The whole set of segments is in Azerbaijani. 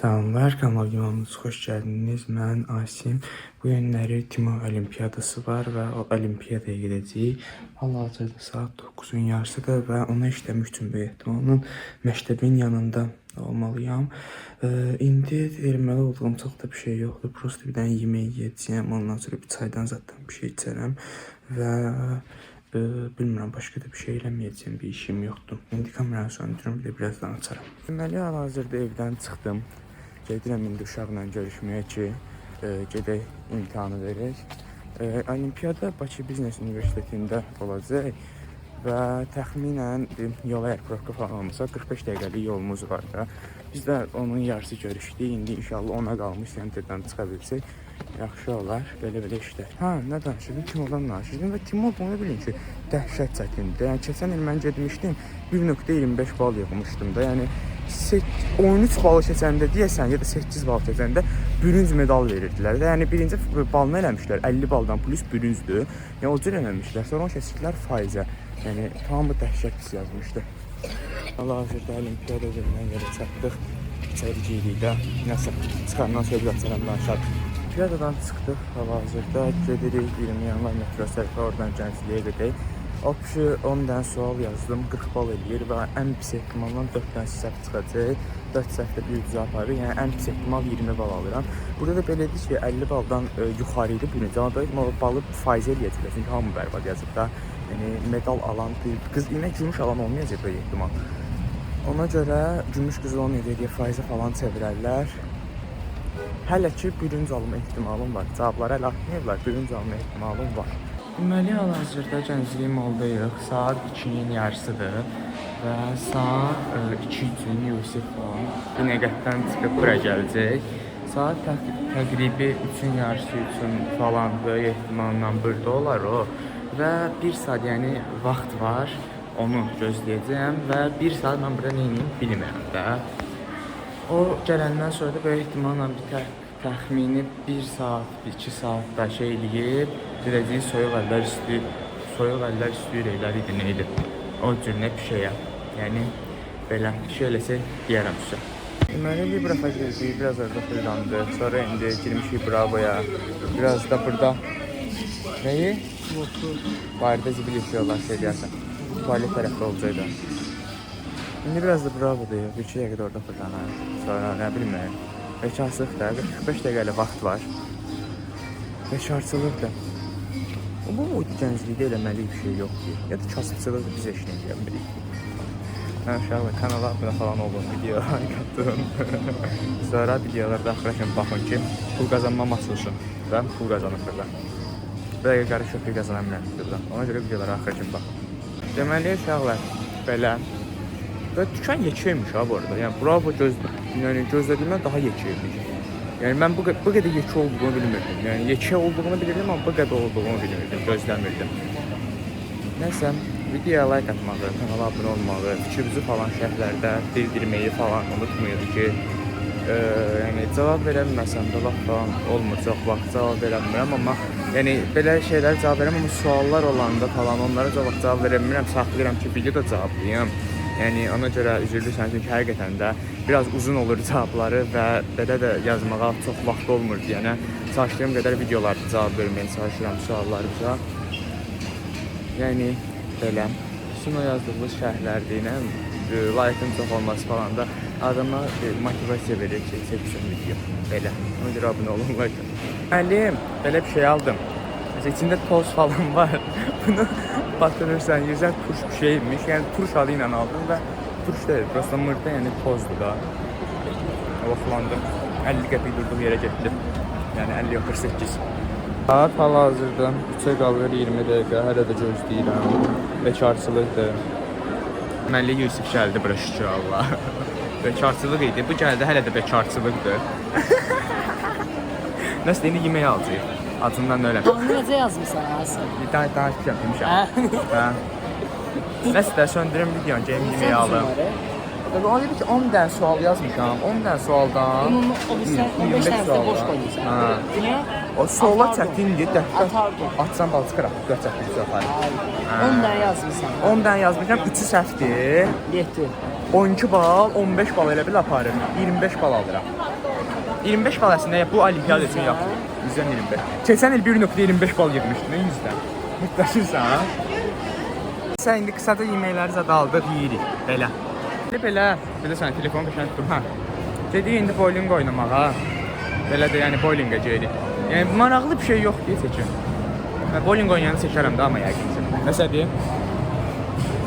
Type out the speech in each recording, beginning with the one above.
Salamlar, kanalıma xoş gəldiniz. Mən Asim. Bu günləri Timon Olimpiyadası var və o olimpiyadaya gedəcəyik. Hal-hazırda saat 9-un yarısıdır və ona işləmək üçün böyük ehtimalla məktəbin yanında olmalıyam. İndi verməli olduğum çox da bir şey yoxdur. Prosta bir dənə yemək yeyəcəyəm. Ondan sonra bir çaydan zaten bir şey içərəm və bilmirəm, başqa da bir şey eləməyəcəyim, bir işim yoxdur. İndi kameranı söndürüm, bir də birazdan açarım. Deməli, hal-hazırda evdən çıxdım. Gedirəm indi uşaqla görüşməyə ki, gedək imtahanı verək. Olimpiyada Bakı Biznes Universitetində olacaq və təxminən yol əgər probka falan olmasa 45 dəqiqəlik yolumuz var da. Biz də onun yarısı görüşdük. İndi inşallah ona qalmış sentrdən çıxa bilsək yaxşı olar. Belə işlər. Nə danışırdım? Timoldan danışırdım və Timol bunu bilin ki, dəhşət çətindir. Yəni keçən il mən getmişdim, 1.25 bal yığmışdım da. Yəni 13 balı keçəndə deyəsən ya da 8 bal keçəndə bürünc medal verirdilər. Yəni birinci balını eləmişlər 50 baldan plus bürüncdür. Yəni o cür eləmişlər. Sonra o keçdilər faizə. Yəni tamamı dəhşət pis yazmışdı. Hal-hazırda olimpiyada üzərindən yerə çatdıq. İçəri giyirik. Nəsə çıxandan sonra bir açaram danışarıq. Olimpiyadadan çıxdıq. Hal-hazırda gedirik 20 yanvar metro sərfə, oradan Gəncliyə gedək. Opşu 10 dənə sual yazdım, 40 bal eləyir və ən pis ehtimalla 4 dənə səhv çıxacaq. 4 səhvdə bir düzə aparır, yəni ən pis ehtimal 20 bal alıram. Burada da belədir ki, 50 baldan yuxarı idi birinci, amma böyle balı faiz eləyəcəklər, çünki hamı bərbad yazıb da. Yəni medal alan, qız yine gümüş alan olmayacaq böyle ehtimal. Ona görə gümüş qız olmayacaq, faizə falan çevirərlər. Hələ ki, bürünc alma ehtimalım var. Cavabları hələ atmayıblar, bürünc alma ehtimalım var. Deməli, hal-hazırda Gənclik moldayıq. Saat 2-nin yarısıdır və saat 2 üçün Yusif var. Binəqətdən çıxıb bura gələcək. Saat təqribi 3-ün yarısı üçün falan böyük ehtimalla burada olar o. Və 1 saat, yəni vaxt var, onu gözləyəcəm və 1 saat mən burada neyini bilmirəm də. O gələndən sonra da böyük ehtimalla bir təxmini 1 saat, 2 saat da şey eləyib, dedəcəyi soyuq əllər üstü ürəklər idi, neydi? O cür nə bir şeyə, yəni belə bir şey eləsək deyərəm sizə. Deməli, bir buraxa girdik, biraz orada fırlandı, sonra indi girmişik Bravo'ya, biraz da burada neyi? Barda zibil yaşıyorlar şey deyərsən, tuvalet tərəfdə olacaqdı. İndi biraz da Bravo'dayıq, 2 dəqiqədə orada fırlanır, sonra nə bilməyəm. Bekarçılıq da, 45 dəqiqəli vaxt var. Bekarçılıq da. Bu gənclikdə eləməli bir şey yoxdur. Ya da kasıbçılıq biz eşini eləmirik. Mən uşaqla kanala abunə falan olun, videolar qatdım. Sonra videolarda axıra baxın ki, pul qazanmam açılsın. Və pul qazanır burada. Bir dəqiqə qarşı pul qazanamıram burada. Ona görə videolara axıra baxın. Deməli, uşaqlar, belə. Və dükan yekəymiş ha bu arada. Yəni Bravo gözlədiyimdən daha yekəymiş. Yəni mən bu qədər yekə olduğunu bilmirdim. Yəni yekə olduğunu bilirdim, amma bu qədər olduğunu bilmirdim, gözləmirdim. Nəsə, videoya like atmağı, kanala abunə olmağı, fikrinizi falan şərhlərdə bildirməyi falan unutmayın ki, yəni cavab verə bilməsəm də vaxt falan olmur, çox vaxt cavab verə bilmirəm, amma yəni belə şeylər cavab verəm, amma suallar olanda falan onlara çox vaxt cavab verə bilmirəm, saxlayıram ki, videoda cavablayım. Yəni ona görə üzürlüsən, çünki həqiqətən də biraz uzun olur cavabları və belə də yazmağa çox vaxt olmur deyənə çalışdığım qədər videolarda cavab verməyə çalışıram suallarımıza. Yəni belə. Sizin o yazdığınız şərhlərdə like-ın çox olması falan da adama motivasiya verir ki, çəksin video. Belə. Ona görə abunə olun, like. Müəllim, belə bir şey aldım. İçində toz falan var. Bunu batırırsan, yüzən turş bir şeymiş. Yəni turş adı ilə aldım və turş deyil, prosta mırda, yəni tozdur da. Vaxtlandım. 50 qəpik durduğum yerə getdi. Yəni 50 yox 48. Saat hal-hazırda 3-ə qalır 20 dəqiqə, hələ də gözləyirəm. Bekarçılıqdır. Deməli Yusif gəldi bura şükür Allah. Bekarçılıq idi. Bu gəldi, hələ də bekarçılıqdır. Nəsə indi yemək alacaq. Adından öyle. Necə yazmışsan Hasan? Bir tane daha çıkacağım demişəm. Nəsə də söndürüm videonu, gəlin yeməyi alım. Ona dedi ki 10 dənə sual yazmışam. 10 dənə sualdan 15 dənə boş qoymusan. Niyə? O suala çətindir, dəqiq. Atsan bal çıxaraq, dörd çətin sual. 10 dənə yazmışsan. 10 dənə yazmışam, 3-ü səhvdir. 7. 12 bal, 15 bal elə bil aparır. 25 bal alıram. 25 bal əslində bu olimpiyada üçün yaxşıdır. 100-dən 25. Keçən il 1.25 bal yığmışdın 100-dən. Mutlaşırsan. Sən indi qısaca yeməkləri zad aldıq, yeyirik. Belə. Belə sən telefonu qəşəng tutum. Hə. Dedik indi bowling oynamağa. Belə də yəni bowlingə gedirik. Yəni maraqlı bir şey yox deyə seçin. Mən bowling oynayanı seçərəm də amma yəqin. Nəsədir?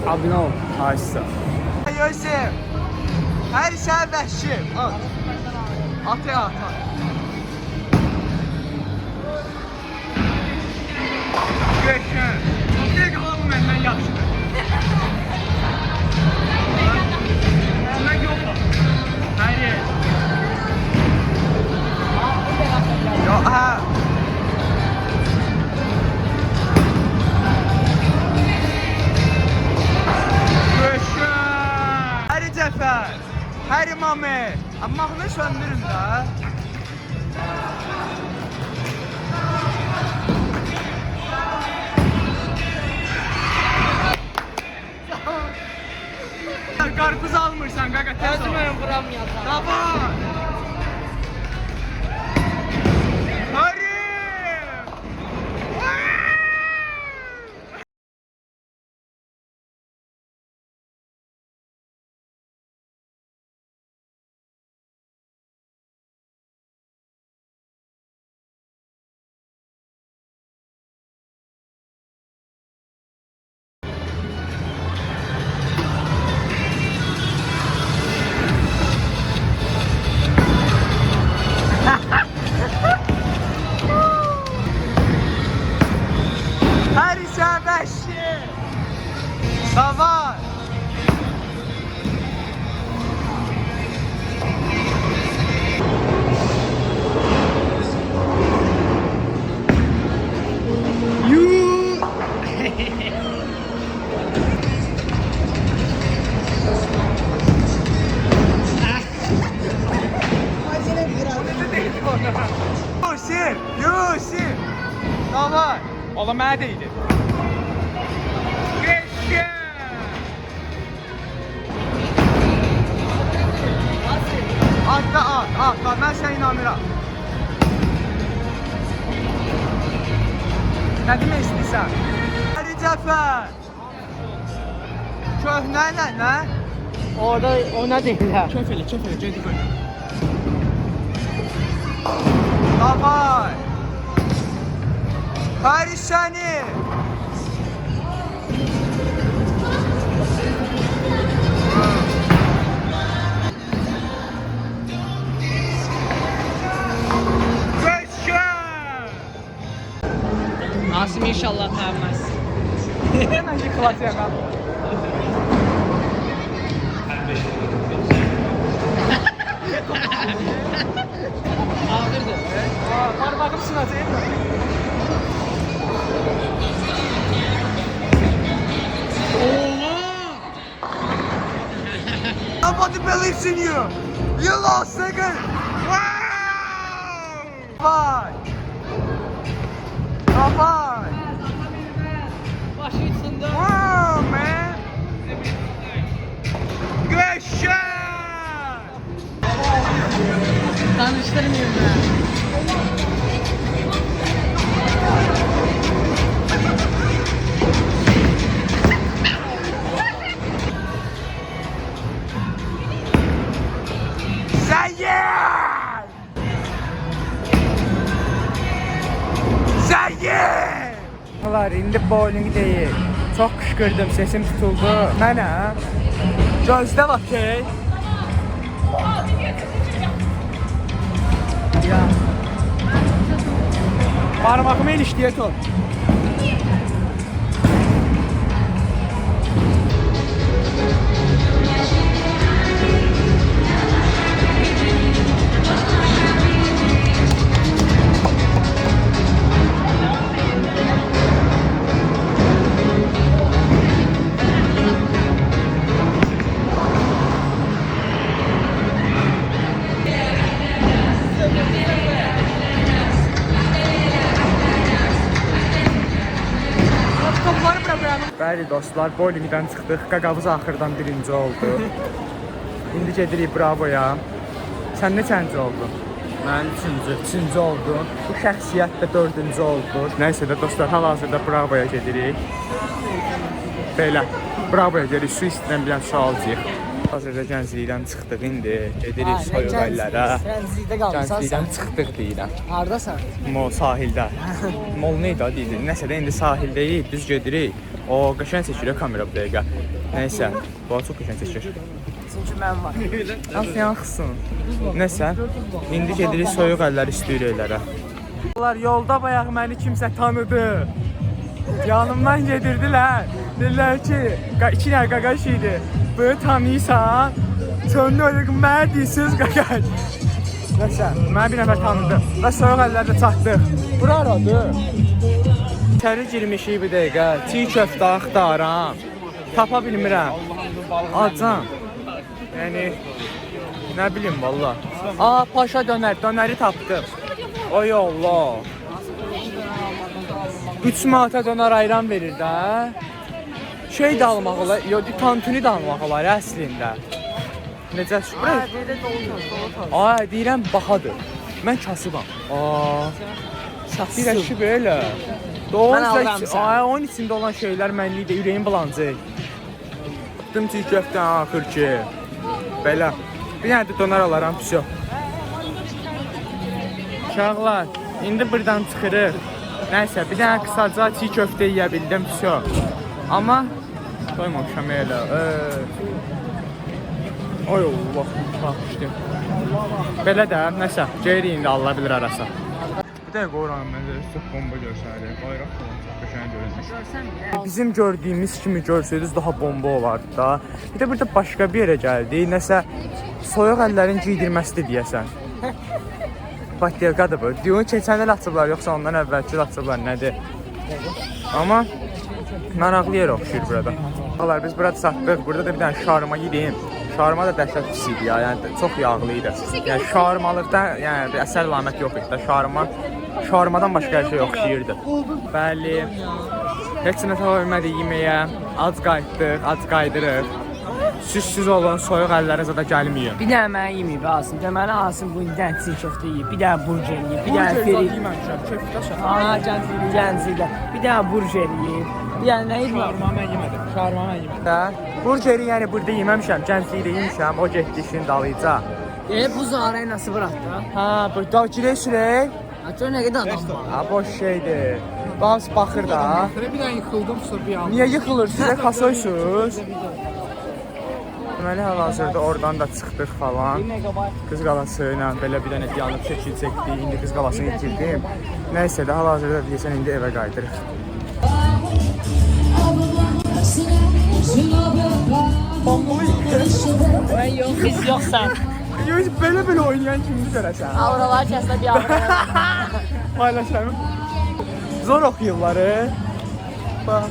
Abunə ol. Haysa. Yosef. Hər şey vəhşi. At. Atı at. Qəşəng. Dəqiq hamı məndən yaxşıdır. Mən yoxam. Hayır. Yo, ha. Qəşəng. Hər Cəfər. Hər İmamı. Amma mahnı söndürün də. Karpuz almırsan qaqa tez ol. Özümün vuramıyacağım. Davay. Hadi. Davay. Yusuf. Davay. Ola mənə deyildi. At, mən sənə inanıram. Nə demək istəyirsən? Hadi Cəfər. Köhnə nə? Orada ona deyirlər. Köf elə, gedik oyna. Davay. Hayır səni. Asim inşallah tənməz. Məncə klasik mən. Ağırdır. Parmağım sınacaq mı? Nobody believes in you. You lost again. Wow! Bye. Bye. Başı içində. Wow, man. Qəşəng. Danışdırmayayım mən. İndi bowling deyil. Çox qışqırdım, sesim tutuldu. Mənə gözdə bakay. Ya. Parmağımı ilişdiyə tut. Bəli dostlar, bowlingdən çıxdıq. Qaqavuz axırdan birinci oldu. İndi gedirik Bravoya. Sən neçənci oldun? Mən üçüncü oldum. Bu şəxsiyyət də dördüncü oldu. Nəysə də dostlar, hal-hazırda Bravoya gedirik. Belə, Bravoya gedirik, su istidən bilən sualcıyıq. Hazırda Gənclikdən çıxdıq indi, gedirik soyuq əllərə. Gənclikdə qalmışsan. Gənclikdən çıxdıq deyirəm. Hardasan? Mol sahildə. Mol neydi adı idi? Nəsə də indi sahildəyik, düz gedirik. O qəşəng seçilir kamera bu dəqiqə. Nəysə, bu çox qəşəng seçir. Çünki mən var. Nasıl yaxşısın? Nəsə, indi gedirik soyuq əlləri istəyirik elələrə. Yolda bayaq məni kimsə tanıdı. Yanımdan gedirdilər. Dedilər ki, 2 dənə qaqaş idi. Bunu tanıyırsan, çöndü öyle mənə deyirsiniz qaqaş. Nəsə, mənə bir nəfər tanıdı və soyuq əllərdə çatdıq. Bura aradı. İçəri girmişik bir dəqiqə, çiğ köftə axtarıram. Tapa bilmirəm. Acam. Yəni, nə bilim valla. Aa, paşa dönər, dönəri tapdım. Oy Allah. 3 manata dönər ayran verir də. Şey də almaq olar, yox, tantuni də almaq olar əslində. Necə şübhə? Ay, deyirəm bahadır. Mən kasıbam. Bir əşi belə. Mən alıram sən. Ay, onun içində olan şeylər mənlikdə, ürəyim bulancaq. Tutdum çiğ köftə, axır ki. Belə. Bir dənə də dönər alaram, pis yox. Uşaqlar, indi buradan çıxırıq. Nəysə, bir dənə qısaca çiğ köftə yeyə bildim, pis yox. Amma doymamışam elə. Ay Allah, baxmışdım. Belə də, nəsə, geyri indi Allah bilir arasa. Bir dəqiqə oranın mənzərəsi çox bomba görsənir. Bayraq falan çox qəşəng görünmüş. Bizim gördüyümüz kimi görsəydiniz daha bomba olardı da. Bir də burada başqa bir yerə gəldik. Nəsə, soyuq əllərin giydirməsidir deyəsən. Batyelkadır bu. Düyünü keçən il açıblar, yoxsa ondan əvvəlki il açıblar, nədir? Amma maraqlı yer oxşuyur burada. Biz burada satdıq, burada da bir dənə şarma yedim. Şarma da dəhşət pis idi ya, yəni çox yağlı idi. Yəni şarmalıqdan yəni əsər əlamət yox idi də. Şarmadan başqa hər şey oxşuyurdu. Bəli. Heç nə tapa bilmədik yeməyə. Ac qayıtdıq, ac qaydırıq. Süzsüz olan soyuq əllərə zada gəlməyim. Bir dənə mənə yeməyib Asım. Deməli Asım bu ildən çiğ köftə yeyib, bir dənə burger yeyib, bir dənə feri. Gənclikdə. Bir dənə burger yeyib. Bir dənə nə yeyib? Şarma mən yemədim. Burgeri yəni burada yeməmişəm, Gənclikdə yemişəm. O getdi işin dalıyca. Bu Zara'yı nasıl bıraktı? Ha, burada girək. Gör nə qədər adam var. Ha, boş şeydir. Bazı baxır da. Bir dənə yıxıldım sonra bir an. Niyə yıxılırsınız? Kasoysuz. Deməli, hal-hazırda oradan da çıxdıq falan. Qız qalası ilə belə bir dənə yanıb şəkil çəkdik. İndi qız qalasını itirdim. Nəysə də hal-hazırda deyəsən indi evə qayıdırıq. Ben yok, biz yoksan. Yox, belə oynayan kimdir görəsən? Avralar kəsdə bir avra. Paylaşalım. Zor oxuyurlar. Bax.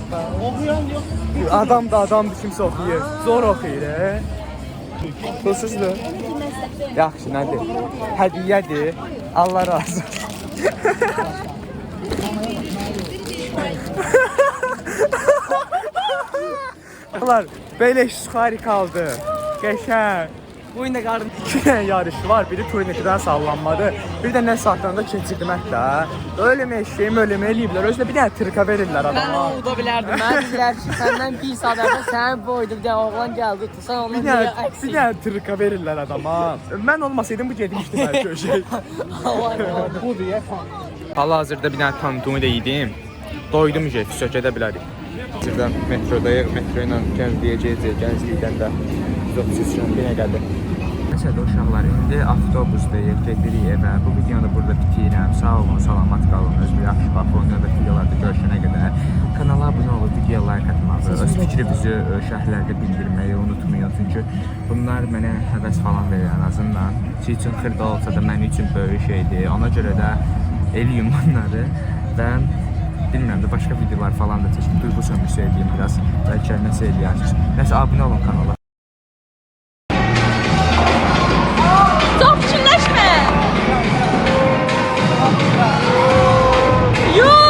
Oxuyan yox. Adamdır kimsə oxuyur. Zor oxuyur. Pulsuzdur. Yaxşı, nədir? Hədiyyədir. Allah razı olsun. Belə şuxari kaldı. Qəşəng. Bu indi qarın. 2 dənə yarış var. Biri turnirdən sallanmadı. Bir də nə saatlarında keçirdim hətta. Ölüm eşeğim, ölüm eləyiblər. Özdə bir dənə tırka verirlər Ben adama. oldu bilərdim. Mən bilər ki, səndən bir saat əvvəl sənin boydu bir dənə oğlan gəldi. Sən onu Bir dənə tırka verirlər adama. Mən olmasaydım bu gedmişdi bəlkə o şey. Budur ya. Hal-hazırda bir dənə tantuni də yedim. Doydum ki, gedə bilərik. Hazırda metrodayıq. Metro ilə Gəncliyə gedəcək. Gənclikdən də 900 km qədər. Məsələn, uşaqlar, indi avtobusdayıq, gedirik evə. Bu videonu burada bitirəm. Sağ olun, salamat qalın. Özü yaxşı baxın. Növbəti videolarda görüşənə qədər kanala abunə olub, videoya like atmağı, öz fikrinizi şərhlərdə bildirməyi unutmayın. Çünki bunlar mənə həvəs falan verir ən azından. Siz üçün xırda olsa da mənim üçün böyük şeydir. Ona görə də eləyim bunları və bilmirəm də başqa videolar falan da çəkim. Duyğu sömürüsü edeyim biraz. Bəlkə nəsə eləyərsiniz. Nəsə abunə olun kanala. Çok çinleşme. Yuh!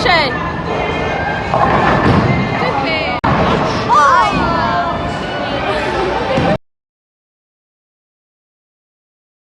şey.